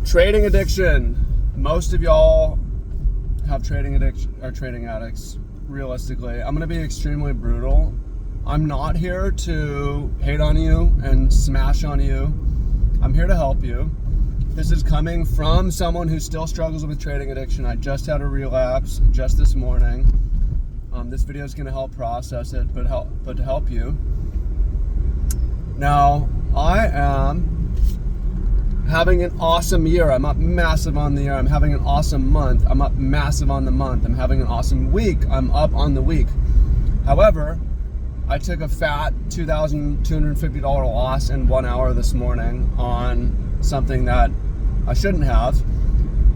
Trading addiction. Most of y'all have trading addiction or trading addicts. Realistically, I'm going to be extremely brutal. I'm not here to hate on you and smash on you. I'm here to help you. This is coming from someone who still struggles with trading addiction. I just had a relapse just this morning. This video is going to help process it, but to help you. Now, I am having an awesome year. I'm up massive on the year. I'm having an awesome month. I'm up massive on the month. I'm having an awesome week. I'm up on the week. However, I took a fat $2,250 loss in 1 hour this morning on something that I shouldn't have.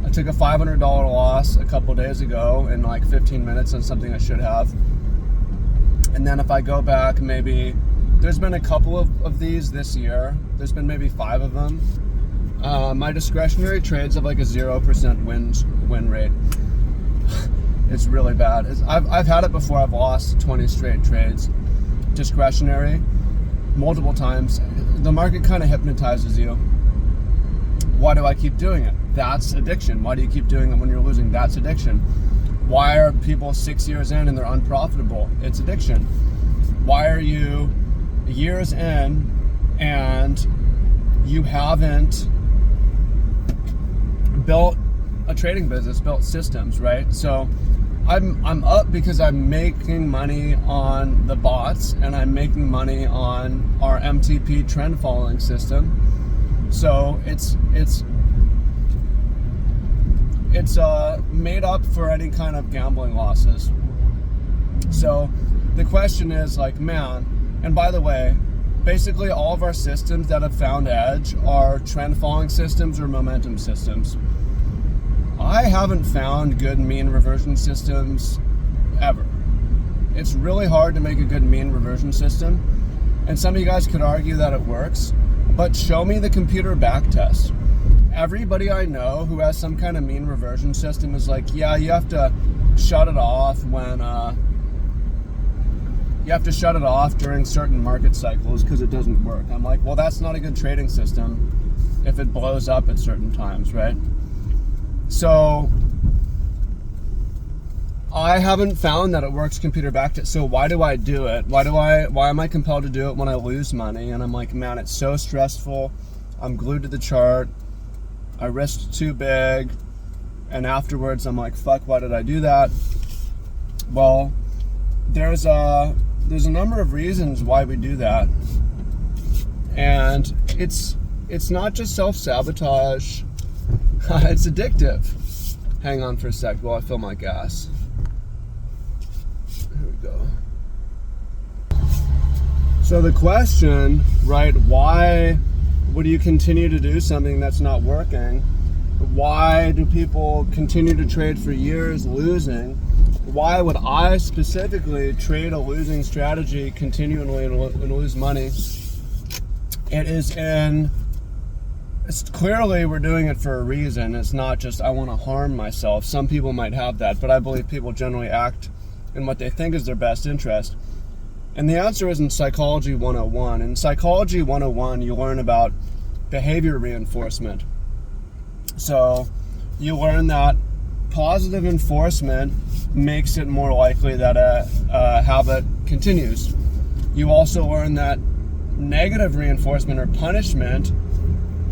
I took a $500 loss a couple days ago in like 15 minutes on something I should have. And then if I go back, maybe there's been a couple of these this year. There's been maybe 5 of them. My discretionary trades have like a 0% win rate. It's really bad. I've had it before. I've lost 20 straight trades, discretionary, multiple times. The market kind of hypnotizes you. Why do I keep doing it? That's addiction. Why do you keep doing it when you're losing? That's addiction. Why are people 6 years in and they're unprofitable? It's addiction. Why are you years in and you haven't built a trading business, built systems, right? So I'm up because I'm making money on the bots and I'm making money on our MTP trend following system. So it's made up for any kind of gambling losses. So the question is like, man, and by the way, basically all of our systems that have found edge are trend following systems or momentum systems. I haven't found good mean reversion systems ever. It's really hard to make a good mean reversion system. And some of you guys could argue that it works, but show me the computer back test. Everybody I know who has some kind of mean reversion system is like, yeah, you have to shut it off when you have to shut it off during certain market cycles because it doesn't work. I'm like, well, that's not a good trading system if it blows up at certain times, right? So I haven't found that it works computer back test. So why do I do it? Why am I compelled to do it when I lose money? And I'm like, man, it's so stressful. I'm glued to the chart. I risked too big. And afterwards I'm like, fuck, why did I do that? Well, there's a number of reasons why we do that. And it's not just self-sabotage. It's addictive. Hang on for a sec while I fill my gas. Here we go. So the question, right, why would you continue to do something that's not working? Why do people continue to trade for years losing? Why would I specifically trade a losing strategy continually and lose money? It's clearly we're doing it for a reason. It's not just I want to harm myself. Some people might have that, but I believe people generally act in what they think is their best interest. And the answer is in Psychology 101. In Psychology 101, you learn about behavior reinforcement. So you learn that positive enforcement makes it more likely that a habit continues. You also learn that negative reinforcement or punishment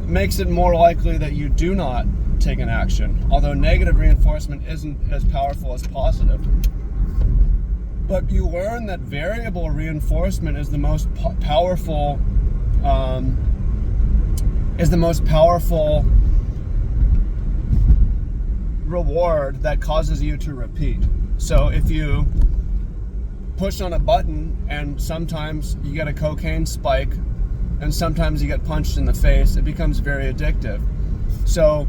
makes it more likely that you do not take an action, although negative reinforcement isn't as powerful as positive. But you learn that variable reinforcement is the most powerful reward that causes you to repeat. So if you push on a button and sometimes you get a cocaine spike and sometimes you get punched in the face, it becomes very addictive. So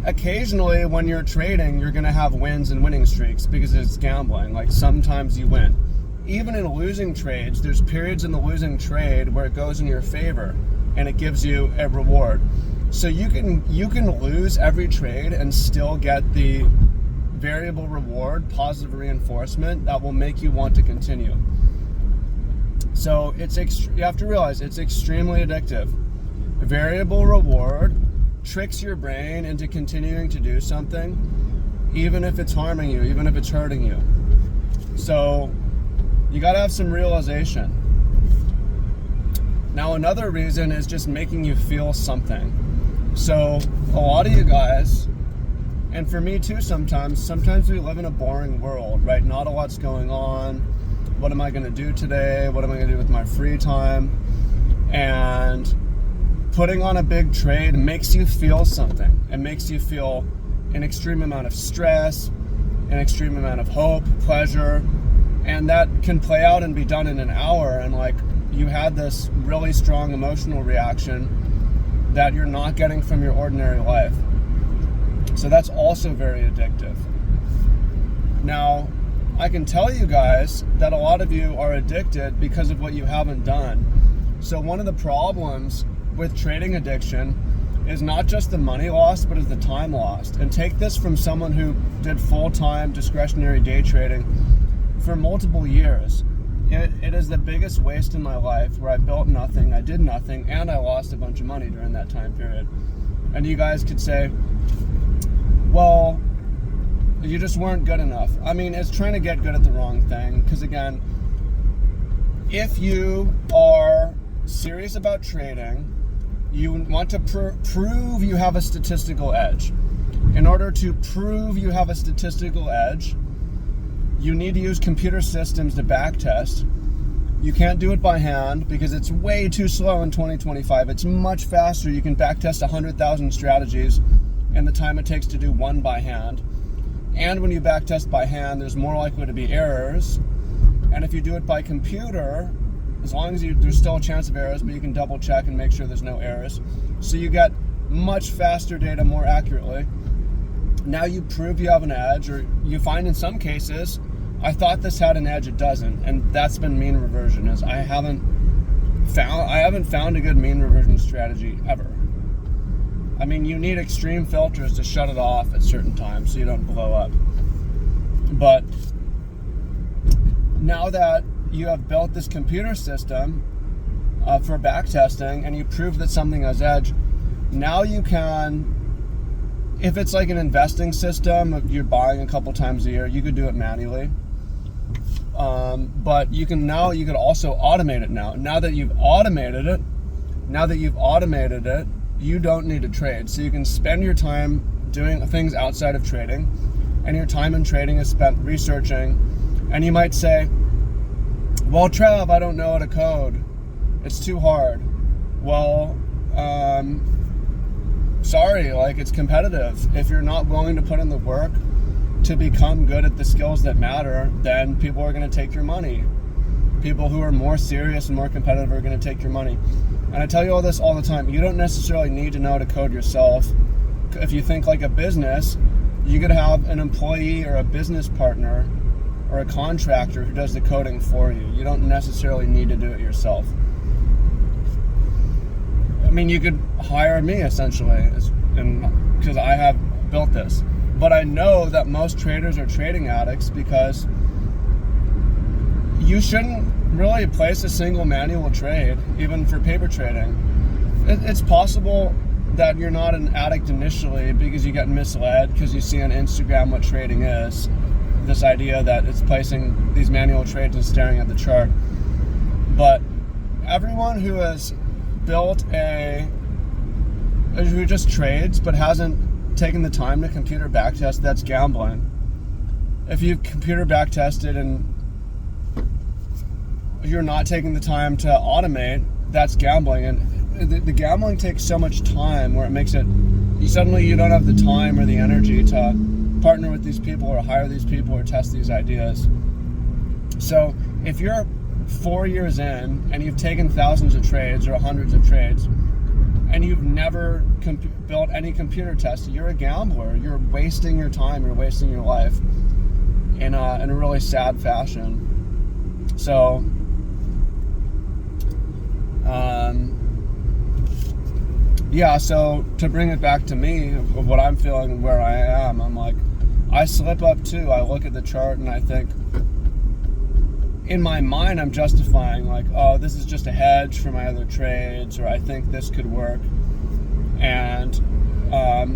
occasionally when you're trading, you're gonna have wins and winning streaks because it's gambling. Like sometimes you win. Even in losing trades, there's periods in the losing trade where it goes in your favor and it gives you a reward. So you can lose every trade and still get the variable reward, positive reinforcement that will make you want to continue. So you have to realize it's extremely addictive. Variable reward tricks your brain into continuing to do something, even if it's harming you, even if it's hurting you. So you got to have some realization. Now, another reason is just making you feel something. So a lot of you guys, and for me too sometimes we live in a boring world, right? Not a lot's going on. What am I going to do today? What am I going to do with my free time? And putting on a big trade makes you feel something. It makes you feel an extreme amount of stress, an extreme amount of hope, pleasure, and that can play out and be done in an hour, and like you had this really strong emotional reaction that you're not getting from your ordinary life. So that's also very addictive. Now, I can tell you guys that a lot of you are addicted because of what you haven't done. So one of the problems with trading addiction is not just the money lost, but is the time lost. And take this from someone who did full-time discretionary day trading for multiple years. It is the biggest waste in my life, where I built nothing, I did nothing, and I lost a bunch of money during that time period. And you guys could say, well, you just weren't good enough. I mean, it's trying to get good at the wrong thing, because again, if you are serious about trading, you want to prove you have a statistical edge. In order to prove you have a statistical edge, you need to use computer systems to backtest. You can't do it by hand because it's way too slow in 2025. It's much faster. You can backtest 100,000 strategies in the time it takes to do one by hand. And when you backtest by hand, there's more likely to be errors. And if you do it by computer, as long as there's still a chance of errors, but you can double check and make sure there's no errors. So you get much faster data more accurately. Now you prove you have an edge, or you find in some cases, I thought this had an edge, it doesn't. And that's been mean reversion, is I haven't found a good mean reversion strategy ever. I mean, you need extreme filters to shut it off at certain times so you don't blow up. But now that you have built this computer system for backtesting, and you prove that something has edge, now you can, if it's like an investing system, if you're buying a couple times a year, you could do it manually. But you could also automate it now. Now that you've automated it, you don't need to trade. So you can spend your time doing things outside of trading, and your time in trading is spent researching. And you might say, well, Trev, I don't know how to code. It's too hard. Well, sorry, like, it's competitive. If you're not willing to put in the work to become good at the skills that matter, then people are going to take your money. People who are more serious and more competitive are going to take your money. And I tell you all this all the time. You don't necessarily need to know how to code yourself. If you think like a business, you could have an employee or a business partner or a contractor who does the coding for you. You don't necessarily need to do it yourself. I mean, you could hire me essentially, because I have built this. But I know that most traders are trading addicts, because you shouldn't really place a single manual trade, even for paper trading. It's possible that you're not an addict initially because you get misled because you see on Instagram what trading is. This idea that it's placing these manual trades and staring at the chart. But everyone who has who just trades but hasn't taken the time to computer backtest, that's gambling. If you've computer backtested and you're not taking the time to automate, that's gambling. And the gambling takes so much time, where it makes it, you don't have the time or the energy to partner with these people or hire these people or test these ideas. So if you're 4 years in and you've taken thousands of trades or hundreds of trades, and you've never built any computer tests, you're a gambler. You're wasting your time, you're wasting your life in a really sad fashion. So so to bring it back to me, of what I'm feeling and where I am, I'm like, I slip up too. I look at the chart and I think, in my mind, I'm justifying like, oh, this is just a hedge for my other trades, or I think this could work. And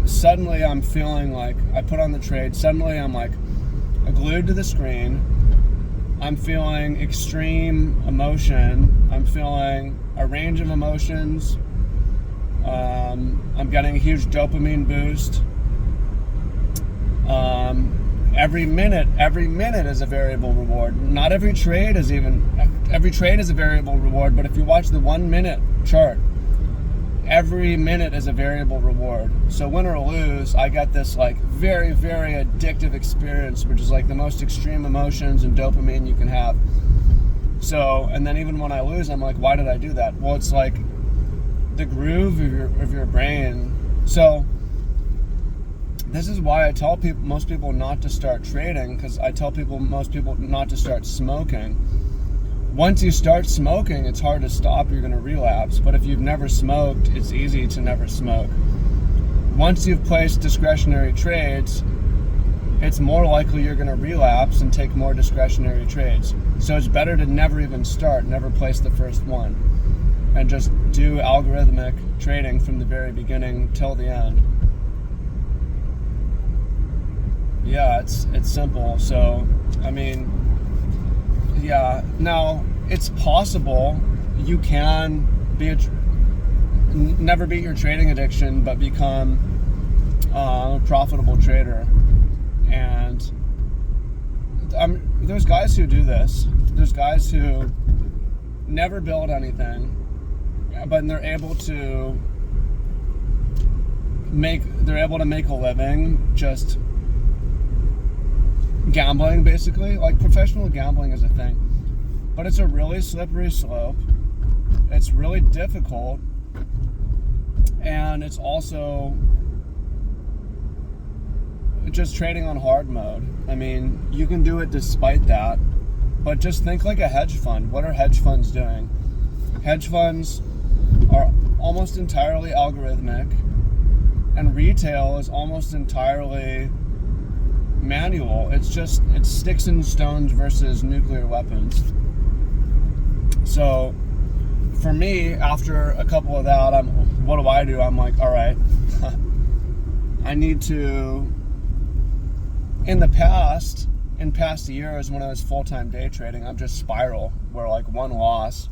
suddenly I'm feeling like I put on the trade. Suddenly I'm like glued to the screen. I'm feeling extreme emotion. I'm feeling a range of emotions. I'm getting a huge dopamine boost. Every minute is a variable reward. Not every trade is a variable reward, but if you watch the 1 minute chart, every minute is a variable reward. So win or lose, I got this like very, very addictive experience, which is like the most extreme emotions and dopamine you can have. So, and then even when I lose, I'm like, why did I do that? Well, it's like the groove of your brain. So this is why I tell most people not to start trading, because I tell most people not to start smoking. Once you start smoking, it's hard to stop. You're going to relapse. But if you've never smoked, it's easy to never smoke. Once you've placed discretionary trades, it's more likely you're going to relapse and take more discretionary trades. So it's better to never even start, never place the first one, and just do algorithmic trading from the very beginning till the end. Yeah, it's simple. So, I mean, yeah. Now, it's possible you can never beat your trading addiction, but become a profitable trader. And there's guys who do this. There's guys who never build anything, but they're able to make a living just gambling, basically. Like, professional gambling is a thing, but it's a really slippery slope. It's really difficult, and it's also just trading on hard mode. I mean, you can do it despite that, but just think like a hedge fund. What are hedge funds doing? Hedge funds are almost entirely algorithmic, and retail is almost entirely manual. It's sticks and stones versus nuclear weapons. So for me, after a couple of that, what do? I'm like, all right, I need to, in past years when I was full-time day trading, I'm just spiral, where like one loss,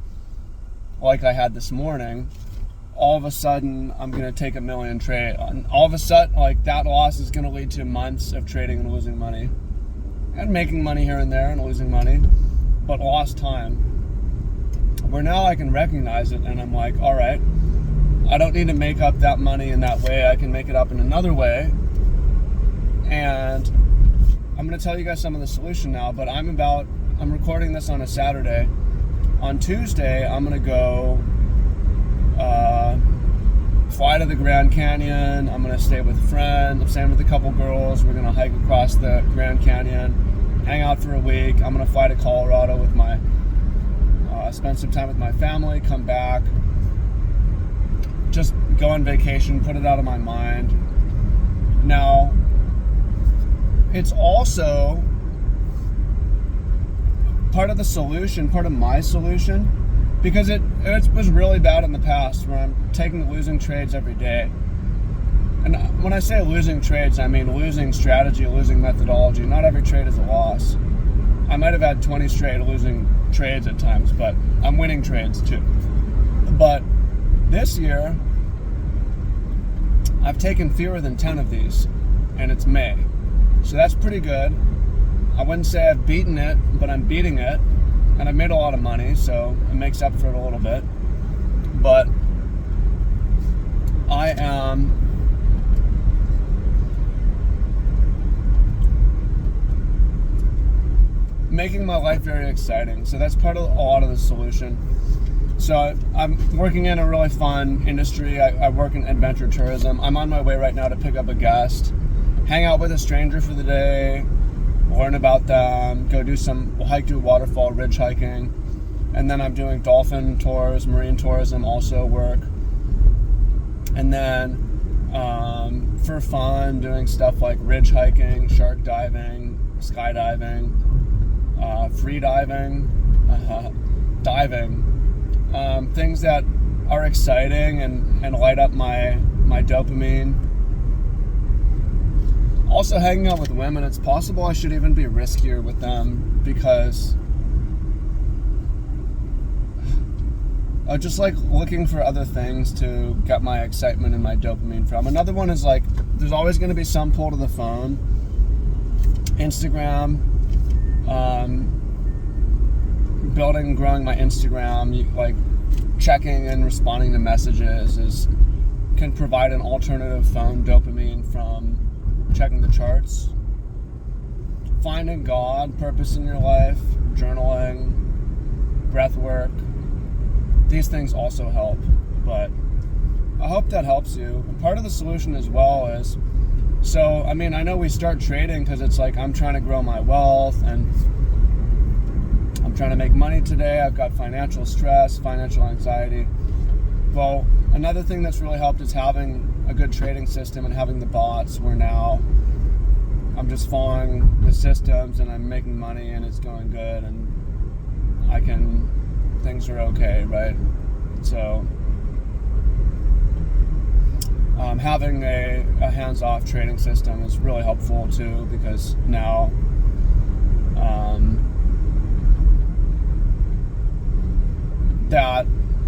like I had this morning, all of a sudden I'm going to take $1 million trade. And all of a sudden, like, that loss is going to lead to months of trading and losing money. And making money here and there and losing money. But lost time. Where now I can recognize it, and I'm like, all right, I don't need to make up that money in that way. I can make it up in another way. And I'm going to tell you guys some of the solution now, but I'm recording this on a Saturday. On Tuesday, I'm going to go fly to the Grand Canyon. I'm going to stay with a friend. I'm staying with a couple girls. We're going to hike across the Grand Canyon, hang out for a week. I'm going to fly to Colorado with spend some time with my family, come back, just go on vacation, put it out of my mind. Now, it's also part of the solution, part of my solution, because it was really bad in the past where I'm taking losing trades every day. And when I say losing trades, I mean losing strategy, losing methodology. Not every trade is a loss. I might have had 20 straight losing trades at times, but I'm winning trades too. But this year, I've taken fewer than 10 of these, and it's May. So that's pretty good. I wouldn't say I've beaten it, but I'm beating it. And I've made a lot of money, so it makes up for it a little bit. But I am making my life very exciting. So that's part of a lot of the solution. So I'm working in a really fun industry. I work in adventure tourism. I'm on my way right now to pick up a guest, hang out with a stranger for the day, learn about them, we'll hike to a waterfall, ridge hiking, and then I'm doing dolphin tours, marine tourism also work, and then for fun, doing stuff like ridge hiking, shark diving, skydiving, free diving, diving, things that are exciting and light up my dopamine. Also, hanging out with women, it's possible I should even be riskier with them, because I just like looking for other things to get my excitement and my dopamine from. Another one is like, there's always going to be some pull to the phone. Instagram, building and growing my Instagram, like checking and responding to messages can provide an alternative phone dopamine from checking the charts. Finding God, purpose in your life, journaling, breath work, these things also help. But I hope that helps you. And part of the solution as well is, so, I mean, I know we start trading because it's like I'm trying to grow my wealth and I'm trying to make money today. I've got financial stress, financial anxiety. Well, another thing that's really helped is having a good trading system and having the bots, where now I'm just following the systems and I'm making money and it's going good and things are okay, right? So having a hands-off trading system is really helpful too, because now that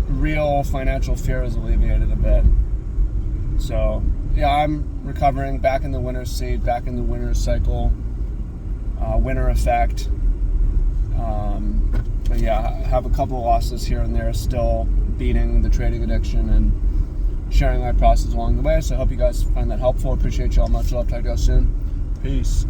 real financial fear is alleviated a bit. So yeah, I'm recovering, back in the winner's seat, back in the winner's cycle, winner effect. But yeah, I have a couple losses here and there, still beating the trading addiction and sharing my process along the way. So I hope you guys find that helpful. Appreciate y'all much. Love. Talk to y'all soon. Peace.